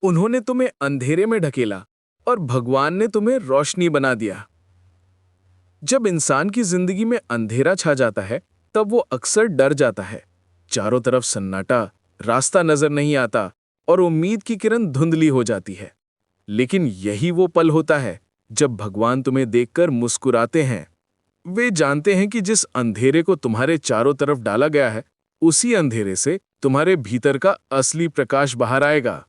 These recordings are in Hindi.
उन्होंने तुम्हें अंधेरे में ढकेला और भगवान ने तुम्हें रोशनी बना दिया। जब इंसान की जिंदगी में अंधेरा छा जाता है, तब वो अक्सर डर जाता है। चारों तरफ सन्नाटा, रास्ता नजर नहीं आता और उम्मीद की किरण धुंधली हो जाती है। लेकिन यही वो पल होता है जब भगवान तुम्हें देखकर मुस्कुराते हैं। वे जानते हैं कि जिस अंधेरे को तुम्हारे चारों तरफ डाला गया है, उसी अंधेरे से तुम्हारे भीतर का असली प्रकाश बाहर आएगा।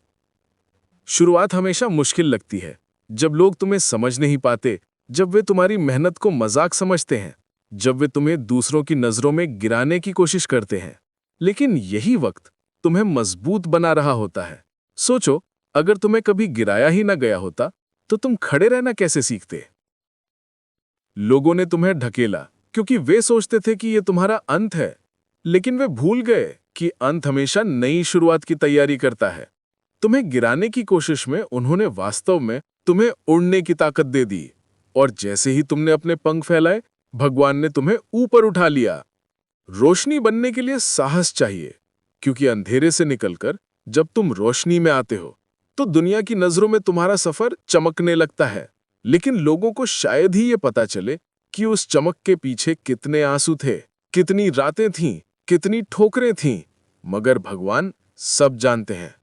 शुरुआत हमेशा मुश्किल लगती है, जब लोग तुम्हें समझ नहीं पाते, जब वे तुम्हारी मेहनत को मजाक समझते हैं, जब वे तुम्हें दूसरों की नजरों में गिराने की कोशिश करते हैं। लेकिन यही वक्त तुम्हें मजबूत बना रहा होता है। सोचो, अगर तुम्हें कभी गिराया ही ना गया होता, तो तुम खड़े रहना कैसे सीखते? लोगों ने तुम्हें ढकेला क्योंकि वे सोचते थे कि यह तुम्हारा अंत है, लेकिन वे भूल गए कि अंत हमेशा नई शुरुआत की तैयारी करता है। तुम्हें गिराने की कोशिश में उन्होंने वास्तव में तुम्हें उड़ने की ताकत दे दी, और जैसे ही तुमने अपने पंख फैलाए, भगवान ने तुम्हें ऊपर उठा लिया। रोशनी बनने के लिए साहस चाहिए, क्योंकि अंधेरे से निकलकर जब तुम रोशनी में आते हो, तो दुनिया की नजरों में तुम्हारा सफर चमकने लगता है। लेकिन लोगों को शायद ही ये पता चले कि उस चमक के पीछे कितने आंसू थे, कितनी रातें थीं, कितनी ठोकरें थीं। मगर भगवान सब जानते हैं।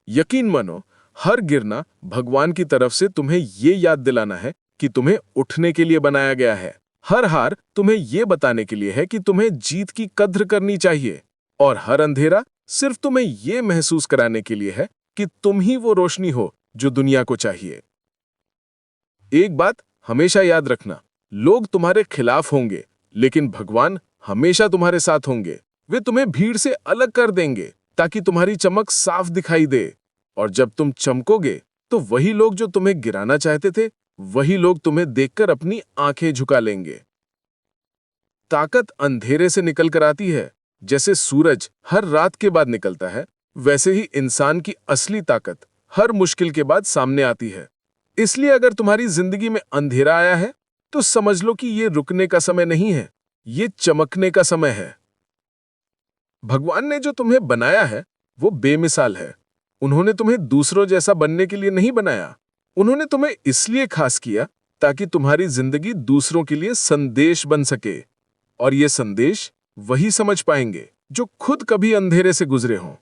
यकीन मानो, हर गिरना भगवान की तरफ से तुम्हें ये याद दिलाना है कि तुम्हें उठने के लिए बनाया गया है। हर हार तुम्हें ये बताने के लिए है कि तुम्हें जीत की कद्र करनी चाहिए। और हर अंधेरा सिर्फ तुम्हें ये महसूस कराने के लिए है कि तुम ही वो रोशनी हो जो दुनिया को चाहिए। एक बात हमेशा याद रखना, लोग तुम्हारे खिलाफ होंगे, लेकिन भगवान हमेशा तुम्हारे साथ होंगे। वे तुम्हें भीड़ से अलग कर देंगे ताकि तुम्हारी चमक साफ दिखाई दे। और जब तुम चमकोगे, तो वही लोग जो तुम्हें गिराना चाहते थे, वही लोग तुम्हें देखकर अपनी आंखें झुका लेंगे। ताकत अंधेरे से निकल कर आती है। जैसे सूरज हर रात के बाद निकलता है, वैसे ही इंसान की असली ताकत हर मुश्किल के बाद सामने आती है। इसलिए अगर तुम्हारी जिंदगी में अंधेरा आया है, तो समझ लो कि ये रुकने का समय नहीं है, ये चमकने का समय है। भगवान ने जो तुम्हें बनाया है, वो बेमिसाल है। उन्होंने तुम्हें दूसरों जैसा बनने के लिए नहीं बनाया। उन्होंने तुम्हें इसलिए खास किया ताकि तुम्हारी जिंदगी दूसरों के लिए संदेश बन सके। और ये संदेश वही समझ पाएंगे जो खुद कभी अंधेरे से गुजरे हों।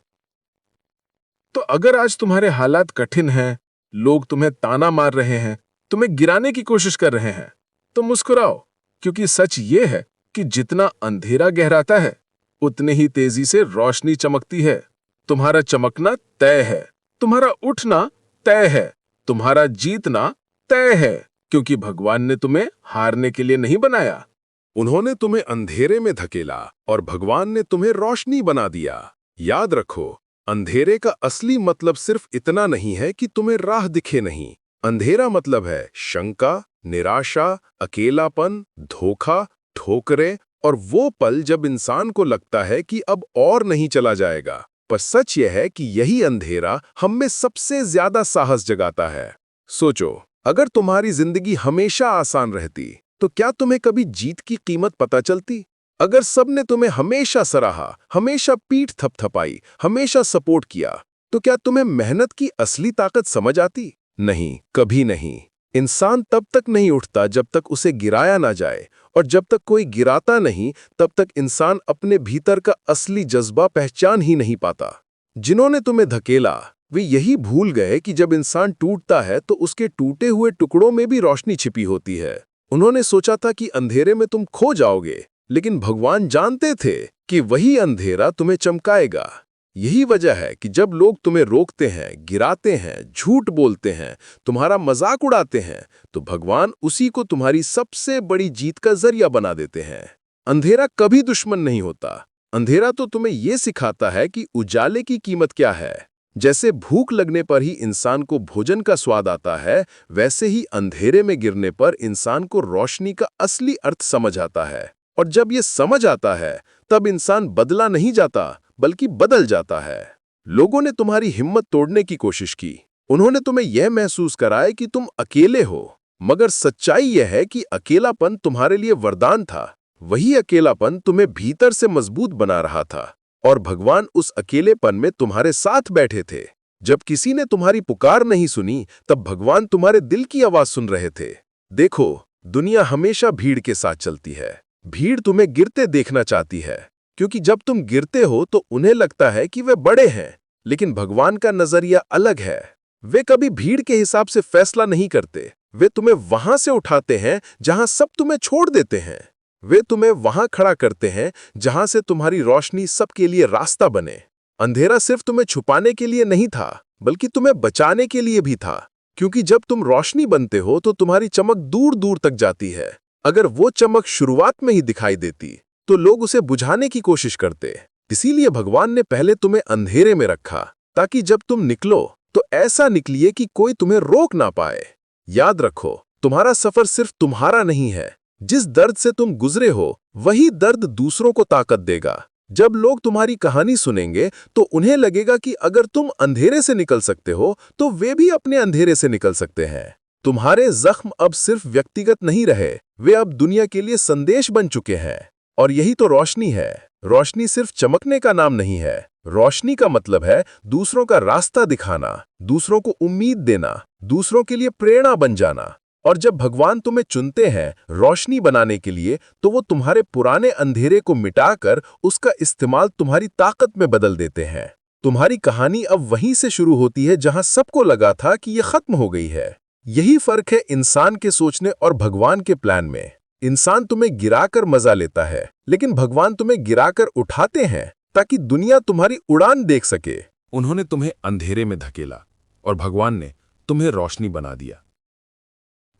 तो अगर आज तुम्हारे हालात कठिन हैं, लोग तुम्हें ताना मार रहे हैं, तुम्हें गिराने की कोशिश कर रहे हैं, तो मुस्कुराओ, क्योंकि सच ये है कि जितना अंधेरा गहराता है, उतने ही तेजी से रोशनी चमकती है। तुम्हारा चमकना तय है, तुम्हारा उठना तय है, तुम्हारा जीतना तय है, क्योंकि भगवान ने तुम्हें हारने के लिए नहीं बनाया। उन्होंने तुम्हें अंधेरे में धकेला और भगवान ने तुम्हें रोशनी बना दिया। याद रखो, अंधेरे का असली मतलब सिर्फ इतना नहीं है कि तुम्हें राह दिखे नहीं। अंधेरा मतलब है शंका, निराशा, अकेलापन, धोखा, ठोकरें और वो पल जब इंसान को लगता है कि अब और नहीं चला जाएगा। पर सच यह है कि यही अंधेरा हम में सबसे ज्यादा साहस जगाता है। सोचो, अगर तुम्हारी जिंदगी हमेशा आसान रहती, तो क्या तुम्हें कभी जीत की कीमत पता चलती? अगर सबने तुम्हें हमेशा सराहा, हमेशा पीठ थपथपाई, हमेशा सपोर्ट किया, तो क्या तुम्हें मेहनत की असली ताकत समझ आती? नहीं, कभी नहीं। इंसान तब तक नहीं उठता जब तक उसे गिराया ना जाए, और जब तक कोई गिराता नहीं, तब तक इंसान अपने भीतर का असली जज्बा पहचान ही नहीं पाता। जिन्होंने तुम्हें धकेला, वे यही भूल गए कि जब इंसान टूटता है तो उसके टूटे हुए टुकड़ों में भी रोशनी छिपी होती है। उन्होंने सोचा था कि अंधेरे में तुम खो जाओगे, लेकिन भगवान जानते थे कि वही अंधेरा तुम्हें चमकाएगा। यही वजह है कि जब लोग तुम्हें रोकते हैं, गिराते हैं, झूठ बोलते हैं, तुम्हारा मजाक उड़ाते हैं, तो भगवान उसी को तुम्हारी सबसे बड़ी जीत का जरिया बना देते हैं। अंधेरा कभी दुश्मन नहीं होता। अंधेरा तो तुम्हें यह सिखाता है कि उजाले की कीमत क्या है। जैसे भूख लगने पर ही इंसान को भोजन का स्वाद आता है, वैसे ही अंधेरे में गिरने पर इंसान को रोशनी का असली अर्थ समझ आता है। और जब ये समझ आता है, तब इंसान बदला नहीं जाता, बल्कि बदल जाता है। लोगों ने तुम्हारी हिम्मत तोड़ने की कोशिश की। उन्होंने तुम्हें यह महसूस कराया कि तुम अकेले हो, मगर सच्चाई यह है कि अकेलापन तुम्हारे लिए वरदान था। वही अकेलापन तुम्हें भीतर से मजबूत बना रहा था, और भगवान उस अकेलेपन में तुम्हारे साथ बैठे थे। जब किसी ने तुम्हारी पुकार नहीं सुनी, तब भगवान तुम्हारे दिल की आवाज सुन रहे थे। देखो, दुनिया हमेशा भीड़ के साथ चलती है। भीड़ तुम्हें गिरते देखना चाहती है, क्योंकि जब तुम गिरते हो तो उन्हें लगता है कि वे बड़े हैं, लेकिन भगवान का नजरिया अलग है। वे कभी भीड़ के हिसाब से फैसला नहीं करते। वे तुम्हें वहां से उठाते हैं जहां सब तुम्हें छोड़ देते हैं। वे तुम्हें वहां खड़ा करते हैं जहां से तुम्हारी रोशनी सबके लिए रास्ता बने। अंधेरा सिर्फ तुम्हें छुपाने के लिए नहीं था, बल्कि तुम्हें बचाने के लिए भी था, क्योंकि जब तुम रोशनी बनते हो तो तुम्हारी चमक दूर दूर तक जाती है। अगर वो चमक शुरुआत में ही दिखाई देती तो लोग उसे बुझाने की कोशिश करते। इसीलिए भगवान ने पहले तुम्हें अंधेरे में रखा, ताकि जब तुम निकलो तो ऐसा निकलिए कि कोई तुम्हें रोक ना पाए। याद रखो, तुम्हारा सफर सिर्फ तुम्हारा नहीं है। जिस दर्द से तुम गुजरे हो, वही दर्द दूसरों को ताकत देगा। जब लोग तुम्हारी कहानी सुनेंगे तो उन्हें लगेगा कि अगर तुम अंधेरे से निकल सकते हो तो वे भी अपने अंधेरे से निकल सकते हैं। तुम्हारे जख्म अब सिर्फ व्यक्तिगत नहीं रहे, वे अब दुनिया के लिए संदेश बन चुके हैं। और यही तो रोशनी है। रोशनी सिर्फ चमकने का नाम नहीं है। रोशनी का मतलब है दूसरों का रास्ता दिखाना, दूसरों को उम्मीद देना, दूसरों के लिए प्रेरणा बन जाना। और जब भगवान तुम्हें चुनते हैं रोशनी बनाने के लिए, तो वो तुम्हारे पुराने अंधेरे को मिटाकर उसका इस्तेमाल तुम्हारी ताकत में बदल देते हैं। तुम्हारी कहानी अब वहीं से शुरू होती है जहां सबको लगा था कि यह खत्म हो गई है। यही फर्क है इंसान के सोचने और भगवान के प्लान में। इंसान तुम्हें गिराकर मजा लेता है, लेकिन भगवान तुम्हें गिराकर उठाते हैं ताकि दुनिया तुम्हारी उड़ान देख सके। उन्होंने तुम्हें अंधेरे में धकेला और भगवान ने तुम्हें रोशनी बना दिया।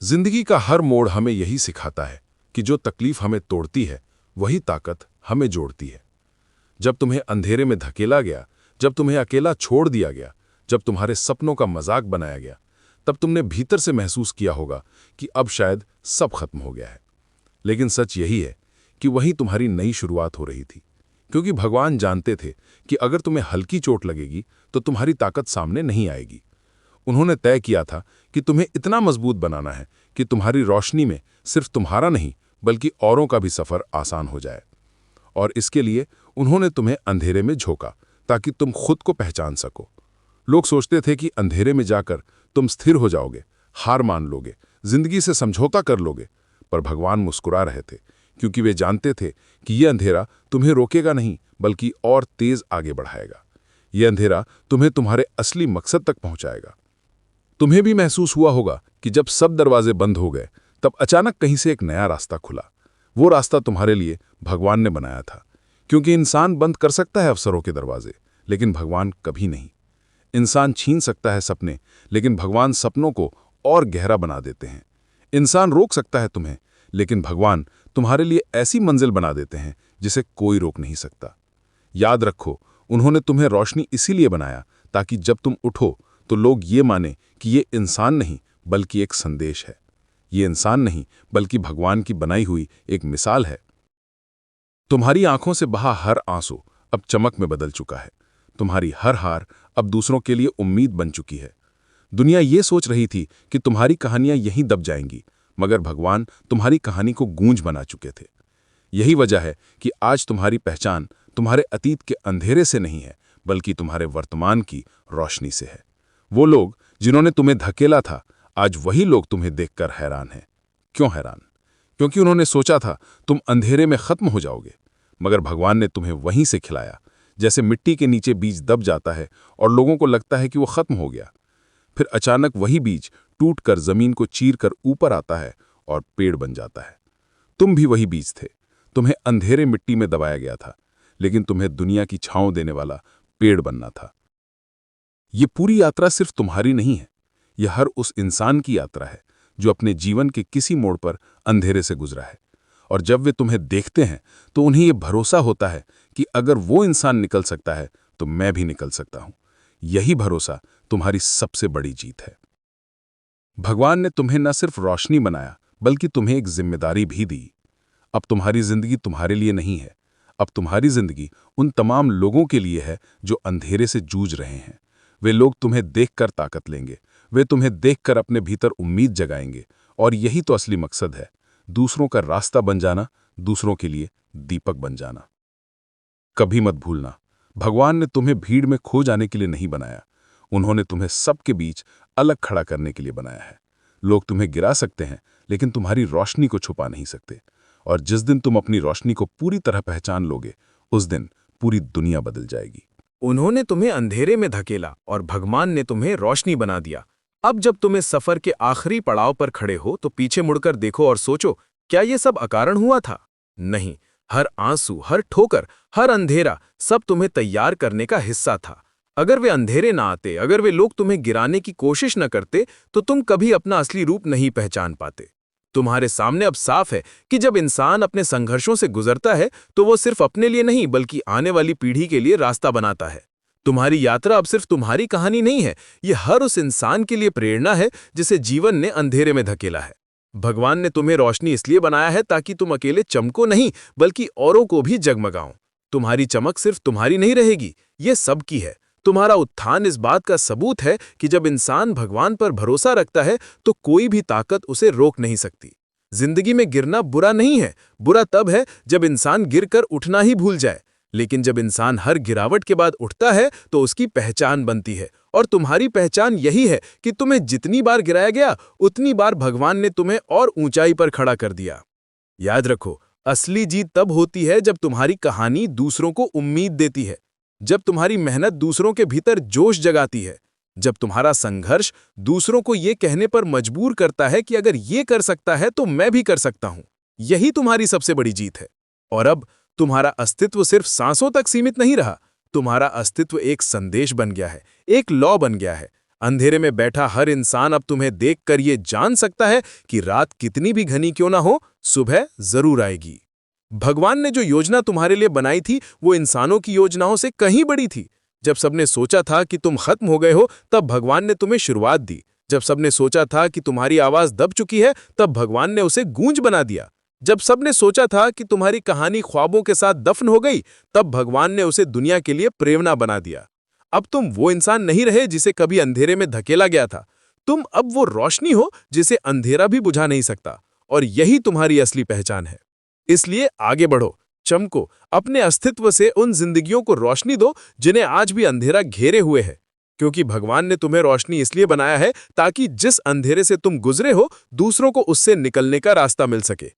जिंदगी का हर मोड़ हमें यही सिखाता है कि जो तकलीफ हमें तोड़ती है वही ताकत हमें जोड़ती है। जब तुम्हें अंधेरे में धकेला गया, जब तुम्हें अकेला छोड़ दिया गया, जब तुम्हारे सपनों का मजाक बनाया गया, तब तुमने भीतर से महसूस किया होगा कि अब शायद सब खत्म हो गया है। लेकिन सच यही है कि वहीं तुम्हारी नई शुरुआत हो रही थी, क्योंकि भगवान जानते थे कि अगर तुम्हें हल्की चोट लगेगी तो तुम्हारी ताकत सामने नहीं आएगी। उन्होंने तय किया था कि तुम्हें इतना मजबूत बनाना है कि तुम्हारी रोशनी में सिर्फ तुम्हारा नहीं बल्कि औरों का भी सफर आसान हो जाए। और इसके लिए उन्होंने तुम्हें अंधेरे में झोंका ताकि तुम खुद को पहचान सको। लोग सोचते थे कि अंधेरे में जाकर तुम स्थिर हो जाओगे, हार मान लोगे, जिंदगी से समझौता कर लोगे, पर भगवान मुस्कुरा रहे थे, क्योंकि वे जानते थे कि यह अंधेरा तुम्हें रोकेगा नहीं बल्कि और तेज आगे बढ़ाएगा। यह अंधेरा तुम्हें तुम्हारे असली मकसद तक पहुंचाएगा। तुम्हें भी महसूस हुआ होगा कि जब सब दरवाजे बंद हो गए, तब अचानक कहीं से एक नया रास्ता खुला। वो रास्ता तुम्हारे लिए भगवान ने बनाया था, क्योंकि इंसान बंद कर सकता है अवसरों के दरवाजे, लेकिन भगवान कभी नहीं। इंसान छीन सकता है सपने, लेकिन भगवान सपनों को और गहरा बना देते हैं। इंसान रोक सकता है तुम्हें, लेकिन भगवान तुम्हारे लिए ऐसी मंजिल बना देते हैं जिसे कोई रोक नहीं सकता। याद रखो, उन्होंने तुम्हें रोशनी इसीलिए बनाया ताकि जब तुम उठो तो लोग ये माने कि ये इंसान नहीं बल्कि एक संदेश है। ये इंसान नहीं बल्कि भगवान की बनाई हुई एक मिसाल है। तुम्हारी आंखों से बहा हर आंसू अब चमक में बदल चुका है। तुम्हारी हर हार अब दूसरों के लिए उम्मीद बन चुकी है। दुनिया ये सोच रही थी कि तुम्हारी कहानियां यहीं दब जाएंगी, मगर भगवान तुम्हारी कहानी को गूंज बना चुके थे। यही वजह है कि आज तुम्हारी पहचान तुम्हारे अतीत के अंधेरे से नहीं है, बल्कि तुम्हारे वर्तमान की रोशनी से है। वो लोग जिन्होंने तुम्हें धकेला था, आज वही लोग तुम्हें देखकर हैरान हैं। क्यों हैरान? क्योंकि उन्होंने सोचा था तुम अंधेरे में खत्म हो जाओगे, मगर भगवान ने तुम्हें वहीं से खिलाया। जैसे मिट्टी के नीचे बीज दब जाता है और लोगों को लगता है कि वो खत्म हो गया, फिर अचानक वही बीज टूटकर जमीन को चीरकर ऊपर आता है और पेड़ बन जाता है। तुम भी वही बीज थे। तुम्हें अंधेरे मिट्टी में दबाया गया था, लेकिन तुम्हें दुनिया की छांव देने वाला पेड़ बनना था। ये पूरी यात्रा सिर्फ तुम्हारी नहीं है, यह हर उस इंसान की यात्रा है जो अपने जीवन के किसी मोड़ पर अंधेरे से गुजरा है। और जब वे तुम्हें देखते हैं तो उन्हें यह भरोसा होता है कि अगर वो इंसान निकल सकता है तो मैं भी निकल सकता हूं। यही भरोसा तुम्हारी सबसे बड़ी जीत है। भगवान ने तुम्हें न सिर्फ रोशनी बनाया, बल्कि तुम्हें एक जिम्मेदारी भी दी। अब तुम्हारी जिंदगी तुम्हारे लिए नहीं है, अब तुम्हारी जिंदगी उन तमाम लोगों के लिए है जो अंधेरे से जूझ रहे हैं। वे लोग तुम्हें देखकर ताकत लेंगे, वे तुम्हें देखकर अपने भीतर उम्मीद जगाएंगे। और यही तो असली मकसद है, दूसरों का रास्ता बन जाना, दूसरों के लिए दीपक बन जाना। कभी मत भूलना, भगवान ने तुम्हें भीड़ में खो जाने के लिए नहीं बनाया, उन्होंने तुम्हें सबके बीच अलग खड़ा करने के लिए बनाया है। लोग तुम्हें गिरा सकते हैं, लेकिन तुम्हारी रोशनी को छुपा नहीं सकते। और जिस दिन तुम अपनी रोशनी को पूरी तरह पहचान लोगे, उस दिन पूरी दुनिया बदल जाएगी। उन्होंने तुम्हें अंधेरे में धकेला और भगवान ने तुम्हें रोशनी बना दिया। अब जब तुम इस सफर के आखिरी पड़ाव पर खड़े हो तो पीछे मुड़कर देखो और सोचो, क्या ये सब अकारण हुआ था? नहीं, हर आंसू, हर ठोकर, हर अंधेरा सब तुम्हें तैयार करने का हिस्सा था। अगर वे अंधेरे ना आते, अगर वे लोग तुम्हें गिराने की कोशिश न करते, तो तुम कभी अपना असली रूप नहीं पहचान पाते। तुम्हारे सामने अब साफ है कि जब इंसान अपने संघर्षों से गुजरता है तो वो सिर्फ अपने लिए नहीं बल्कि आने वाली पीढ़ी के लिए रास्ता बनाता है। तुम्हारी यात्रा अब सिर्फ तुम्हारी कहानी नहीं है, ये हर उस इंसान के लिए प्रेरणा है जिसे जीवन ने अंधेरे में धकेला है। भगवान ने तुम्हें रोशनी इसलिए बनाया है ताकि तुम अकेले चमको नहीं बल्कि औरों को भी जगमगाओ। तुम्हारी चमक सिर्फ तुम्हारी नहीं रहेगी, ये सबकी है। तुम्हारा उत्थान इस बात का सबूत है कि जब इंसान भगवान पर भरोसा रखता है तो कोई भी ताकत उसे रोक नहीं सकती। जिंदगी में गिरना बुरा नहीं है, बुरा तब है जब इंसान गिरकर उठना ही भूल जाए। लेकिन जब इंसान हर गिरावट के बाद उठता है तो उसकी पहचान बनती है। और तुम्हारी पहचान यही है कि तुम्हें जितनी बार गिराया गया उतनी बार भगवान ने तुम्हें और ऊंचाई पर खड़ा कर दिया। याद रखो, असली जीत तब होती है जब तुम्हारी कहानी दूसरों को उम्मीद देती है, जब तुम्हारी मेहनत दूसरों के भीतर जोश जगाती है, जब तुम्हारा संघर्ष दूसरों को ये कहने पर मजबूर करता है कि अगर ये कर सकता है तो मैं भी कर सकता हूं। यही तुम्हारी सबसे बड़ी जीत है। और अब तुम्हारा अस्तित्व सिर्फ सांसों तक सीमित नहीं रहा, तुम्हारा अस्तित्व एक संदेश बन गया है, एक लॉ बन गया है। अंधेरे में बैठा हर इंसान अब तुम्हें देखकर ये जान सकता है कि रात कितनी भी घनी क्यों ना हो, सुबह जरूर आएगी। भगवान ने जो योजना तुम्हारे लिए बनाई थी वो इंसानों की योजनाओं से कहीं बड़ी थी। जब सबने सोचा था कि तुम खत्म हो गए हो, तब भगवान ने तुम्हें शुरुआत दी। जब सबने सोचा था कि तुम्हारी आवाज दब चुकी है, तब भगवान ने उसे गूंज बना दिया। जब सबने सोचा था कि तुम्हारी कहानी ख्वाबों के साथ दफन हो गई, तब भगवान ने उसे दुनिया के लिए प्रेरणा बना दिया। अब तुम वो इंसान नहीं रहे जिसे कभी अंधेरे में धकेला गया था। तुम अब वो रोशनी हो जिसे अंधेरा भी बुझा नहीं सकता। और यही तुम्हारी असली पहचान है। इसलिए आगे बढ़ो, चमको, अपने अस्तित्व से उन जिंदगियों को रोशनी दो जिन्हें आज भी अंधेरा घेरे हुए है। क्योंकि भगवान ने तुम्हें रोशनी इसलिए बनाया है ताकि जिस अंधेरे से तुम गुजरे हो, दूसरों को उससे निकलने का रास्ता मिल सके।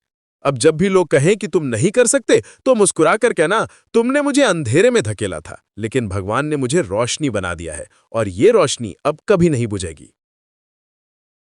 अब जब भी लोग कहें कि तुम नहीं कर सकते, तो मुस्कुराकर कहना, तुमने मुझे अंधेरे में धकेला था, लेकिन भगवान ने मुझे रोशनी बना दिया है और ये रोशनी अब कभी नहीं बुझेगी।